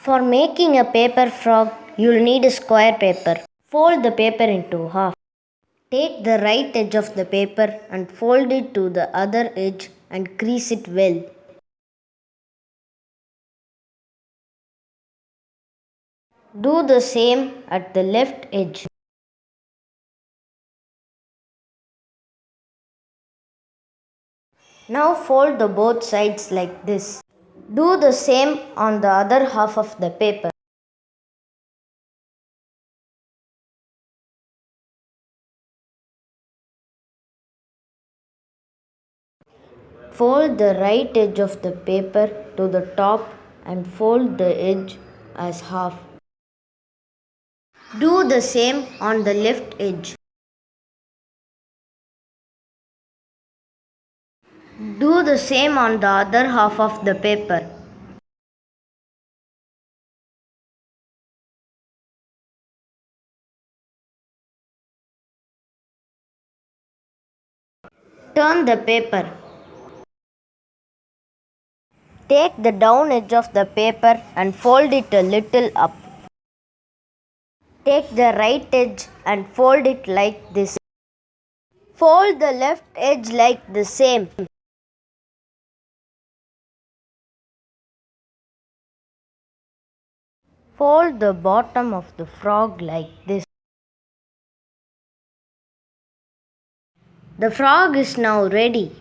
For making a paper frog, you'll need a square paper. Fold the paper into half. Take the right edge of the paper and fold it to the other edge and crease it well. Do the same at the left edge. Now fold the both sides like this. Do the same on the other half of the paper. Fold the right edge of the paper to the top and fold the edge as half. Do the same on the left edge. Do the same on the other half of the paper. Turn the paper. Take the down edge of the paper and fold it a little up. Take the right edge and fold it like this. Fold the left edge like the same. Fold the bottom of the frog like this. The frog is now ready.